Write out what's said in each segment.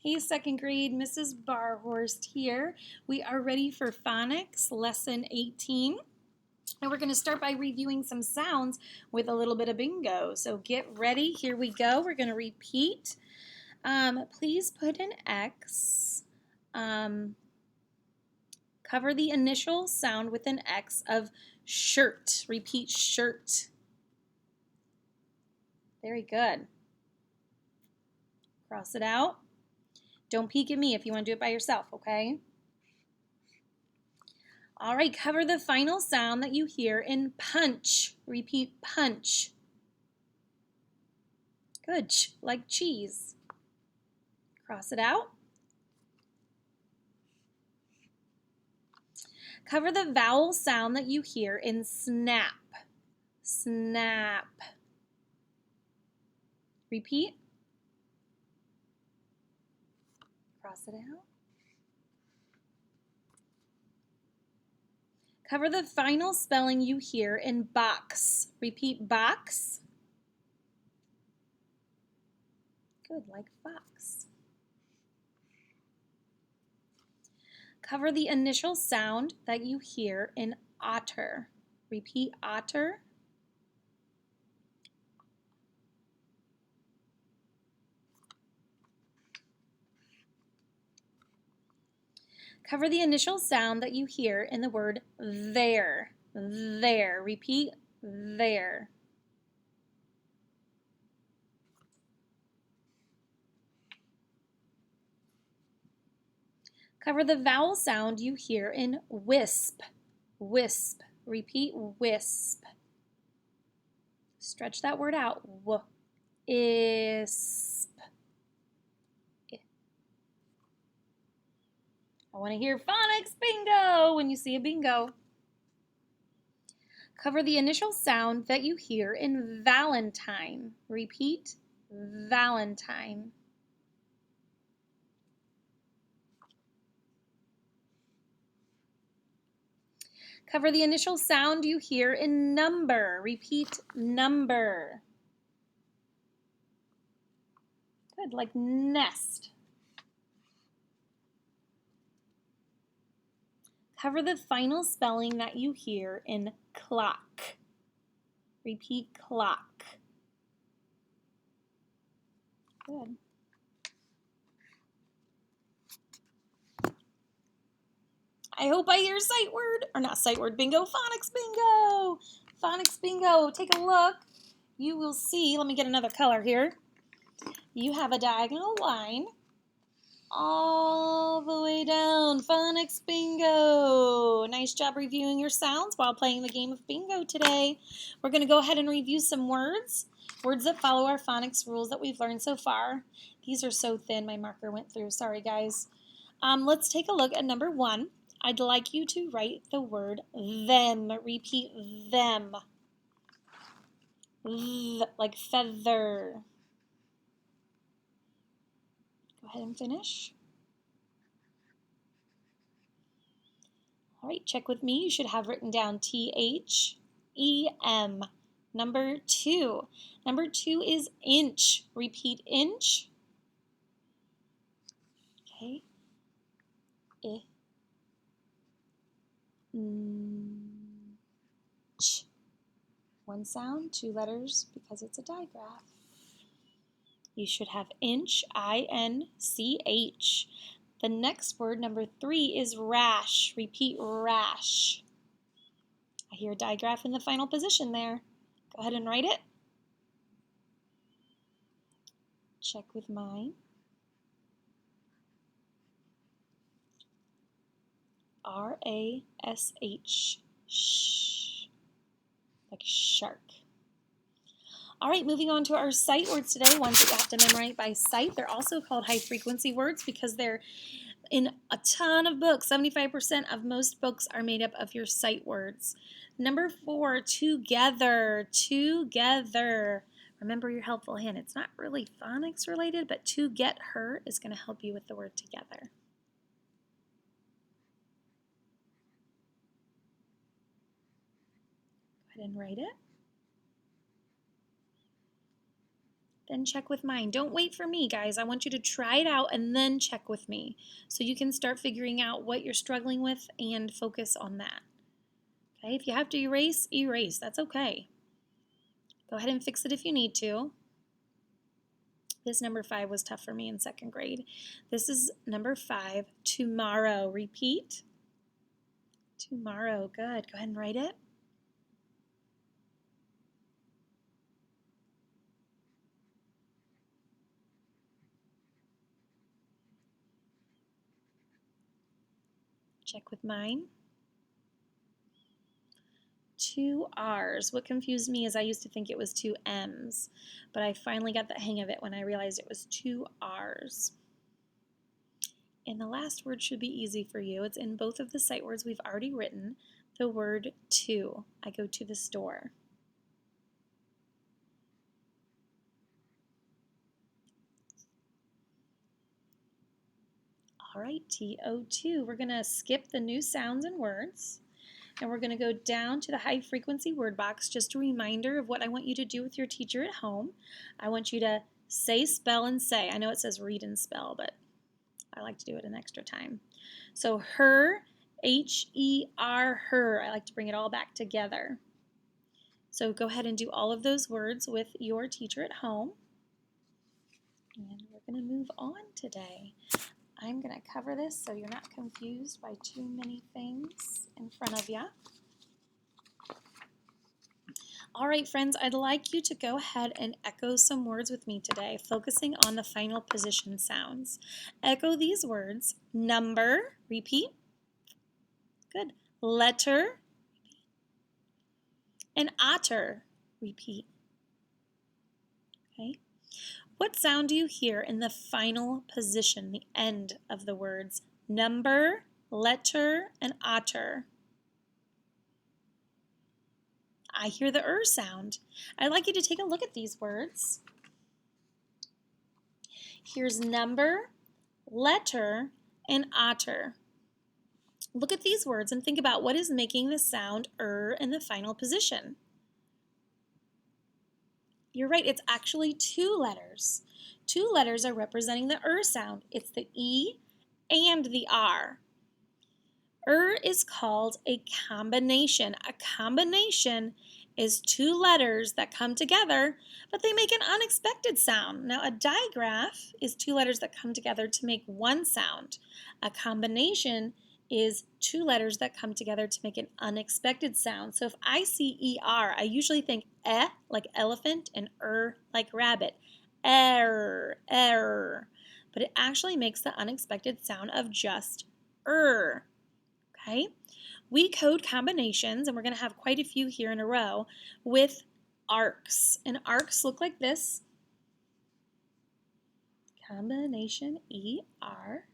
Hey, second grade, Mrs. Barhorst here. We are ready for phonics, lesson 18. And we're going to start by reviewing some sounds with a little bit of bingo. So get ready. Here we go. We're going to repeat. Please put an X. Cover the initial sound with an X of shirt. Repeat shirt. Very good. Cross it out. Don't peek at me if you want to do it by yourself, okay? All right, cover the final sound that you hear in punch. Repeat punch. Good, like cheese. Cross it out. Cover the vowel sound that you hear in snap. Snap. Repeat. Cross it out. Cover the final spelling you hear in box. Repeat box. Good, like fox. Cover the initial sound that you hear in otter. Repeat otter. Cover the initial sound that you hear in the word there. There. Repeat there. Cover the vowel sound you hear in wisp. Wisp. Repeat wisp. Stretch that word out. Wisp. I want to hear phonics bingo when you see a bingo. Cover the initial sound that you hear in Valentine. Repeat Valentine. Cover the initial sound you hear in number. Repeat number. Good, like nest. Cover the final spelling that you hear in clock. Repeat clock. Good. I hope I hear sight word, or not sight word bingo, phonics bingo. Phonics bingo. Take a look. You will see, let me get another color here. You have a diagonal line all the way down. Phonics bingo. Nice job reviewing your sounds while playing the game of bingo today. We're going to go ahead and review some words. Words that follow our phonics rules that we've learned so far. These are so thin, my marker went through. Sorry, guys. Let's take a look at number 1. I'd like you to write the word them. Repeat them. Like feather. Go ahead and finish. All right, check with me. You should have written down T-H-E-M. Number 2. Number 2 is inch. Repeat inch. Okay. Inch. One sound, 2 letters because it's a digraph. You should have inch, I-N-C-H. The next word, number 3, is rash. Repeat rash. I hear a digraph in the final position there. Go ahead and write it. Check with mine. R-A-S-H. Shh. Like shark. All right, moving on to our sight words today, ones that you have to memorize by sight. They're also called high-frequency words because they're in a ton of books. 75% of most books are made up of your sight words. Number 4, together. Together. Remember your helpful hint. It's not really phonics related, but to get her is going to help you with the word together. Go ahead and write it. Then check with mine. Don't wait for me, guys. I want you to try it out and then check with me so you can start figuring out what you're struggling with and focus on that. Okay, if you have to erase, erase. That's okay. Go ahead and fix it if you need to. This number 5 was tough for me in 2nd grade. This is number 5, tomorrow. Repeat. Tomorrow. Good. Go ahead and write it. Check with mine. 2 R's. What confused me is I used to think it was 2 M's, but I finally got the hang of it when I realized it was 2 R's. And the last word should be easy for you. It's in both of the sight words we've already written, the word to. I go to the store. All right, TO2. We're going to skip the new sounds and words, and we're going to go down to the high frequency word box. Just a reminder of what I want you to do with your teacher at home. I want you to say, spell, and say. I know it says read and spell, but I like to do it an extra time. So her, H-E-R, her. I like to bring it all back together. So go ahead and do all of those words with your teacher at home. And we're going to move on today. I'm going to cover this so you're not confused by too many things in front of you. All right, friends, I'd like you to go ahead and echo some words with me today, focusing on the final position sounds. Echo these words. Number, repeat. Good. Letter, and otter, repeat. Okay. What sound do you hear in the final position, the end of the words? Number, letter, and otter. I hear the sound. I'd like you to take a look at these words. Here's number, letter, and otter. Look at these words and think about what is making the sound in the final position. You're right, it's actually 2 letters. 2 letters are representing the sound. It's the E and the R. Is called a combination. A combination is 2 letters that come together, but they make an unexpected sound. Now, a digraph is 2 letters that come together to make one sound. A combination is 2 letters that come together to make an unexpected sound. So if I see ER, I usually think like elephant and like rabbit. But it actually makes the unexpected sound of just Okay? We code combinations, and we're going to have quite a few here in a row, with arcs. And arcs look like this. Combination ER.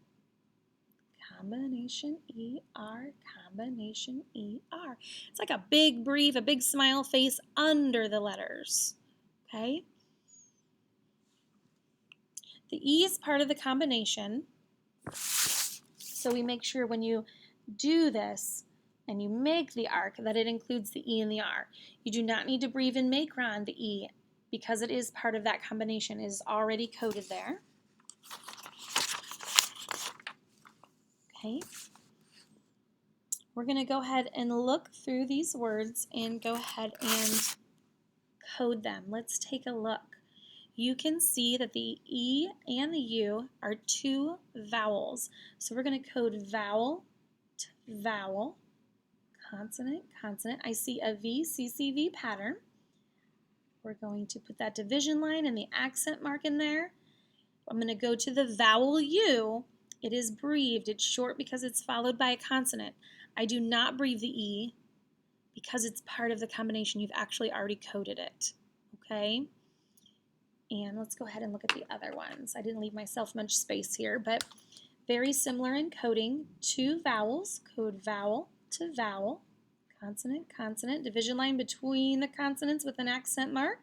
Combination ER, combination ER. It's like a big breathe, a big smile face under the letters, okay? The E is part of the combination, so we make sure when you do this and you make the arc that it includes the E and the R. You do not need to breathe in macron the E because it is part of that combination. It is already coded there. Okay. We're going to go ahead and look through these words and go ahead and code them. Let's take a look. You can see that the E and the U are 2 vowels. So we're going to code vowel to vowel, consonant, consonant. I see a V, CCV pattern. We're going to put that division line and the accent mark in there. I'm going to go to the vowel U. It is breathed. It's short because it's followed by a consonant. I do not breathe the E because it's part of the combination. You've actually already coded it, okay? And let's go ahead and look at the other ones. I didn't leave myself much space here, but very similar in coding. 2 vowels, code vowel to vowel, consonant, consonant, division line between the consonants with an accent mark.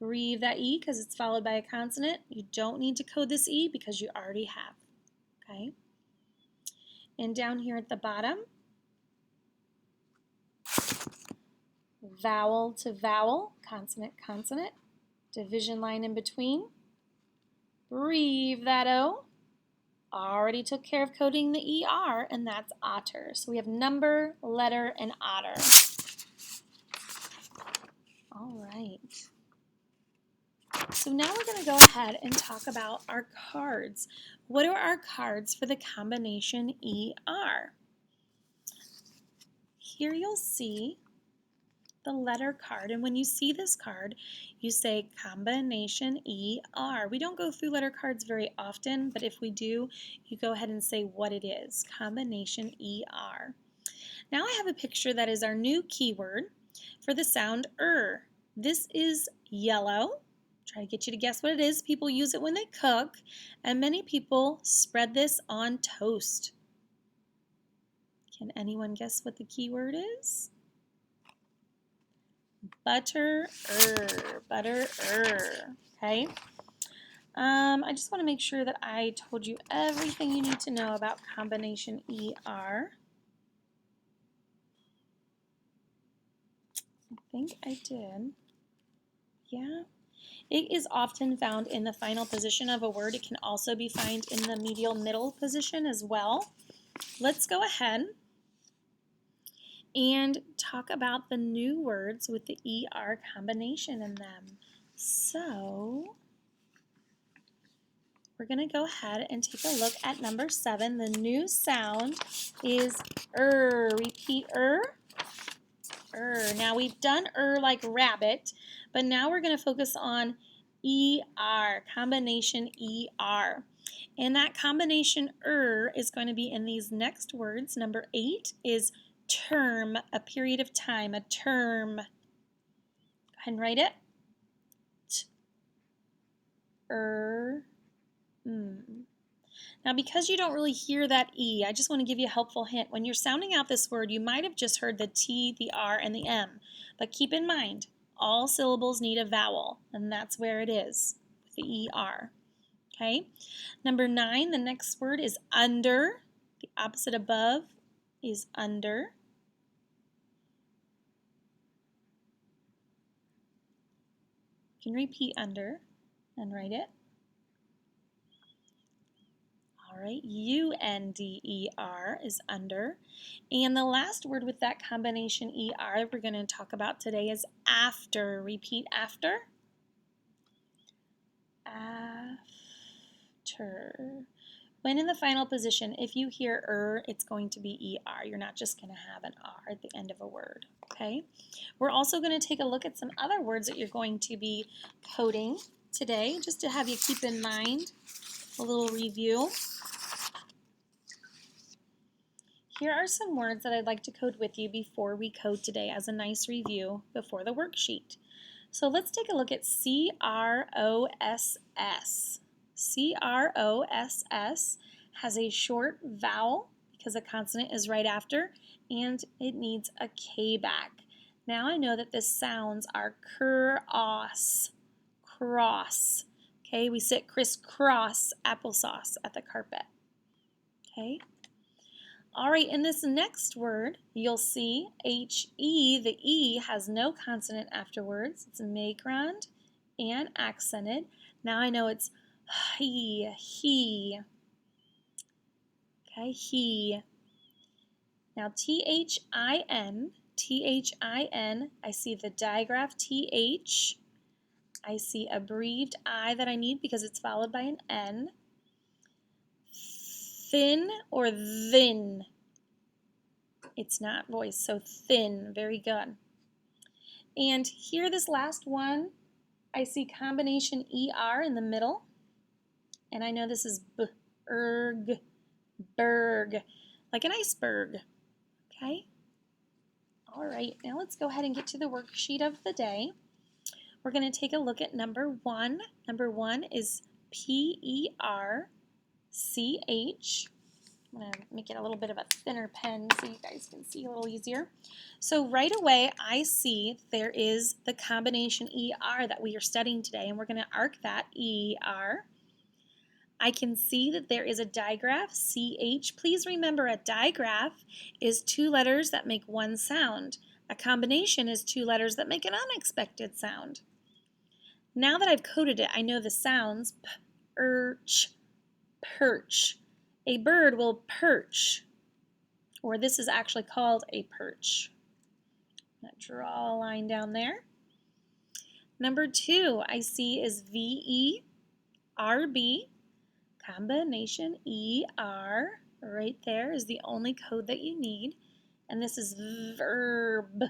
Breathe that E because it's followed by a consonant. You don't need to code this E because you already have, okay? And down here at the bottom, vowel to vowel, consonant, consonant, Division line in between. Breathe that O. Already took care of coding the ER, and that's otter. So we have number, letter, and otter. All right. So now we're going to go ahead and talk about our cards. What are our cards for the combination ER? Here you'll see the letter card, and when you see this card, you say combination ER. We don't go through letter cards very often, but if we do, you go ahead and say what it is, combination ER. Now I have a picture that is our new keyword for the sound This is yellow. Try to get you to guess what it is. People use it when they cook, and many people spread this on toast. Can anyone guess what the keyword is? Butter, okay? I just want to make sure that I told you everything you need to know about combination ER. I think I did. Yeah. It is often found in the final position of a word. It can also be found in the medial middle position as well. Let's go ahead and talk about the new words with the ER combination in them. So we're going to go ahead and take a look at number 7. The new sound is Repeat Now we've done like rabbit, but now we're going to focus on ER, combination ER. And that combination is going to be in these next words. Number 8 is term, a period of time, a term. Go ahead and write it. Now, because you don't really hear that E, I just want to give you a helpful hint. When you're sounding out this word, you might have just heard the T, the R, and the M. But keep in mind, all syllables need a vowel, and that's where it is, with the ER. Okay? Number 9, the next word is under. The opposite above is under. You can repeat under and write it. All right, UNDER is under. And the last word with that combination ER we're going to talk about today is after. Repeat after. After. When in the final position, if you hear it's going to be ER. You're not just going to have an R at the end of a word. Okay? We're also going to take a look at some other words that you're going to be coding today, just to have you keep in mind a little review. Here are some words that I'd like to code with you before we code today as a nice review before the worksheet. So let's take a look at CROSS. CROSS has a short vowel because a consonant is right after, and it needs a K back. Now I know that the sounds are cross. Okay, we sit crisscross applesauce at the carpet. Okay. All right, in this next word, you'll see HE. The E has no consonant afterwards. It's macron and accented. Now I know it's he. Okay, he. Now THIN, I see the digraph TH. I see a breathed I that I need because it's followed by an N. Thin or thin. It's not voice, so thin. Very good. And here, this last one, I see combination ER in the middle. And I know this is berg, like an iceberg. Okay? All right, now let's go ahead and get to the worksheet of the day. We're going to take a look at number 1. Number 1 is PERCH. I'm going to make it a little bit of a thinner pen so you guys can see a little easier. So right away, I see there is the combination ER that we are studying today, and we're going to arc that ER. I can see that there is a digraph, CH. Please remember, a digraph is 2 letters that make one sound. A combination is 2 letters that make an unexpected sound. Now that I've coded it, I know the sounds perch, perch. A bird will perch, or this is actually called a perch. I'm going to draw a line down there. Number 2 I see is V-E-R-B, combination E-R. Right there is the only code that you need. And this is verb,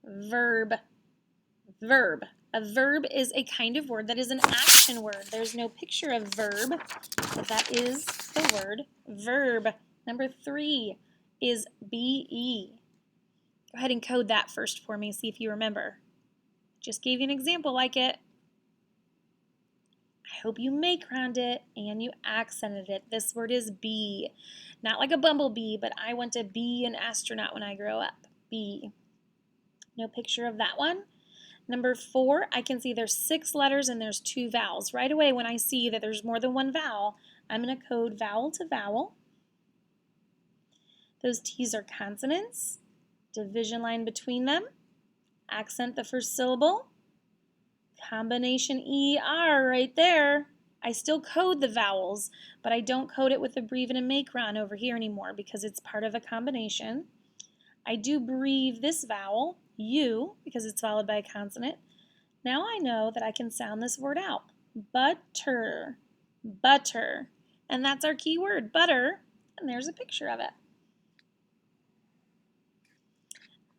verb, verb. A verb is a kind of word that is an action word. There's no picture of verb, but that is the word verb. Number 3 is B-E. Go ahead and code that first for me, see if you remember. Just gave you an example like it. I hope you macroned it and you accented it. This word is bee. Not like a bumblebee, but I want to be an astronaut when I grow up. Bee. No picture of that one. Number 4, I can see there's 6 letters and there's 2 vowels. Right away when I see that there's more than one vowel, I'm going to code vowel to vowel. Those T's are consonants. Division line between them. Accent the first syllable. Combination ER right there. I still code the vowels, but I don't code it with a breathe and a macron over here anymore because it's part of a combination. I do breathe this vowel, U, because it's followed by a consonant. Now I know that I can sound this word out. Butter, butter. And that's our key word, butter, and there's a picture of it.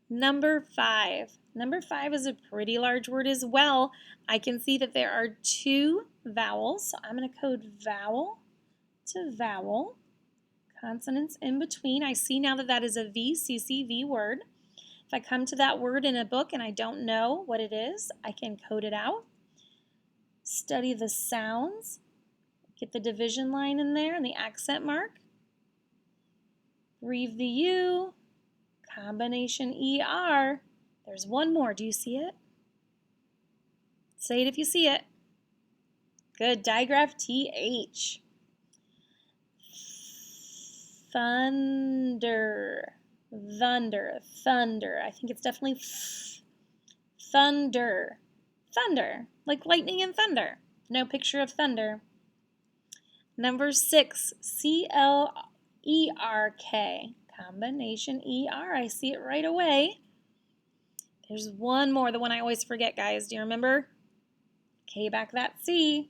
Number 5. Number 5 is a pretty large word as well. I can see that there are 2 vowels, so I'm going to code vowel to vowel. Consonants in between. I see now that that is a VCCV word. If I come to that word in a book and I don't know what it is, I can code it out. Study the sounds. Get the division line in there and the accent mark. Breathe the U. Combination ER. There's one more. Do you see it? Say it if you see it. Good. Digraph TH. Thunder. Thunder. Thunder. I think it's definitely thunder. Thunder. Like lightning and thunder. No picture of thunder. Number 6. C-L-E-R-K. Combination ER. I see it right away. There's one more, the one I always forget, guys. Do you remember? K back that C.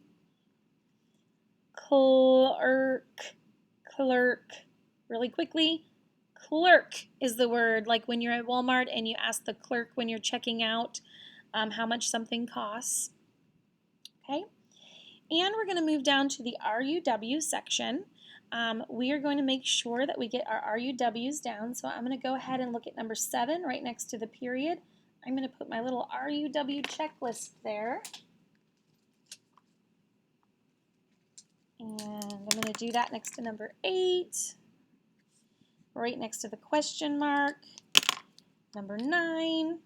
Clerk. Clerk. Really quickly. Clerk is the word, like when you're at Walmart and you ask the clerk when you're checking out how much something costs. Okay? And we're going to move down to the RUW section. We are going to make sure that we get our RUWs down. So I'm going to go ahead and look at number 7 right next to the period. I'm going to put my little RUW checklist there. And I'm going to do that next to number 8. Right next to the question mark. Number 9.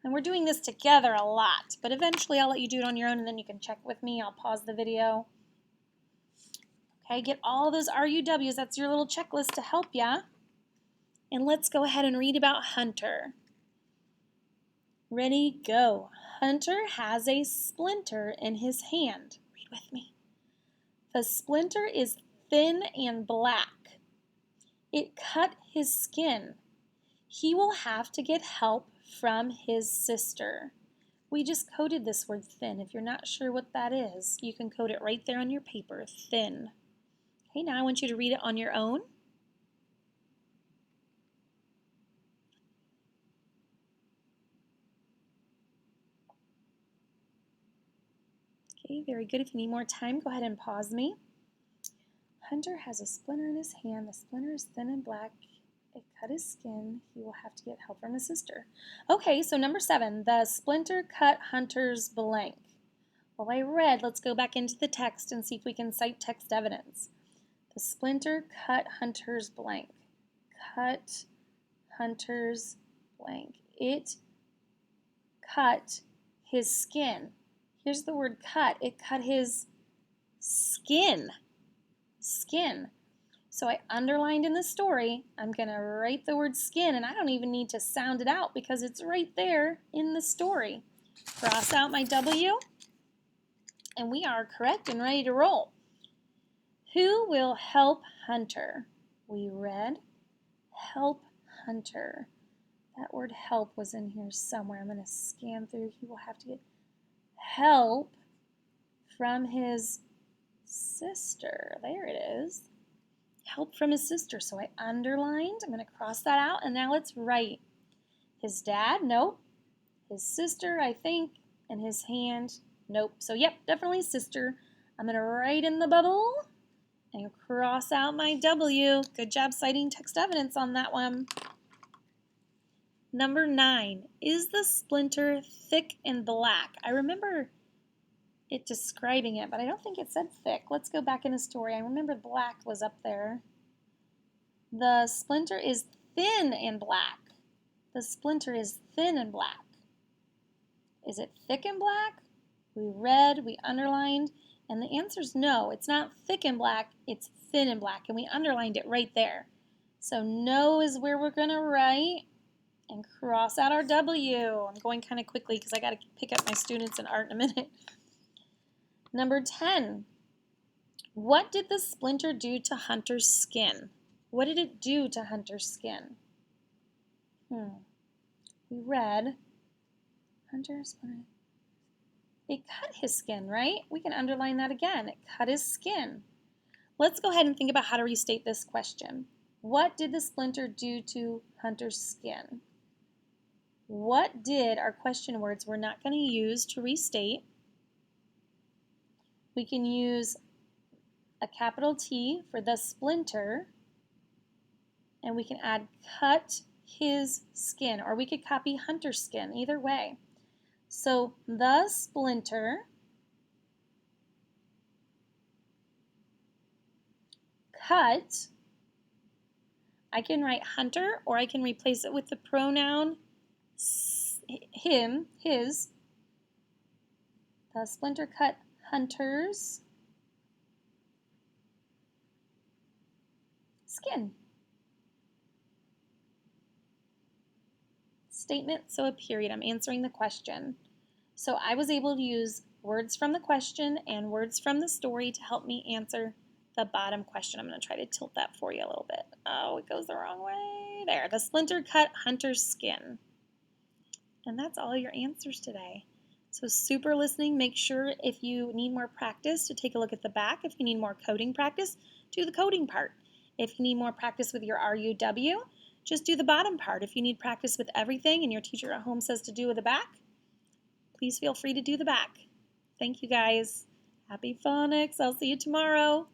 And we're doing this together a lot, but eventually I'll let you do it on your own and then you can check with me. I'll pause the video. Okay, get all those RUWs. That's your little checklist to help ya. And let's go ahead and read about Hunter. Ready, go. Hunter has a splinter in his hand. Read with me. The splinter is thin and black. It cut his skin. He will have to get help from his sister. We just coded this word thin. If you're not sure what that is, you can code it right there on your paper, thin. Okay, now I want you to read it on your own. Okay, very good. If you need more time, go ahead and pause me. Hunter has a splinter in his hand. The splinter is thin and black. It cut his skin. He will have to get help from his sister. Okay, so number 7, the splinter cut Hunter's blank. Well, I read. Let's go back into the text and see if we can cite text evidence. The splinter cut Hunter's blank. Cut Hunter's blank. It cut his skin. Here's the word cut. It cut his skin. Skin. So I underlined in the story, I'm going to write the word skin, and I don't even need to sound it out because it's right there in the story. Cross out my W. And we are correct and ready to roll. Who will help Hunter? We read help Hunter. That word help was in here somewhere. I'm going to scan through. He will have to get help from his sister. There it is. Help from his sister. So I underlined. I'm going to cross that out. And now let's write. His dad? Nope. His sister, I think. And his hand? Nope. So yep, definitely sister. I'm going to write in the bubble and cross out my W. Good job citing text evidence on that one. Number 9. Is the splinter thick and black? I remember it describing it, but I don't think it said thick. Let's go back in the story. I remember black was up there. The splinter is thin and black. The splinter is thin and black. Is it thick and black? We read, we underlined, and the answer is no. It's not thick and black, it's thin and black, and we underlined it right there. So no is where we're going to write and cross out our W. I'm going kind of quickly because I got to pick up my students in art in a minute. Number 10. What did the splinter do to Hunter's skin? What did it do to Hunter's skin? We read Hunter's splinter. It cut his skin, right? We can underline that again. It cut his skin. Let's go ahead and think about how to restate this question. What did the splinter do to Hunter's skin? What did our question words we're not going to use to restate? We can use a capital T for the splinter, and we can add cut his skin, or we could copy Hunter's skin, either way. So the splinter cut, I can write Hunter, or I can replace it with the pronoun him, his. The splinter cut Hunter's skin. Statement, so a period. I'm answering the question. So I was able to use words from the question and words from the story to help me answer the bottom question. I'm going to try to tilt that for you a little bit. Oh, it goes the wrong way. There. The splinter cut Hunter's skin. And that's all your answers today. So super listening. Make sure if you need more practice to take a look at the back. If you need more coding practice, do the coding part. If you need more practice with your RUW, just do the bottom part. If you need practice with everything and your teacher at home says to do with the back, please feel free to do the back. Thank you guys. Happy phonics. I'll see you tomorrow.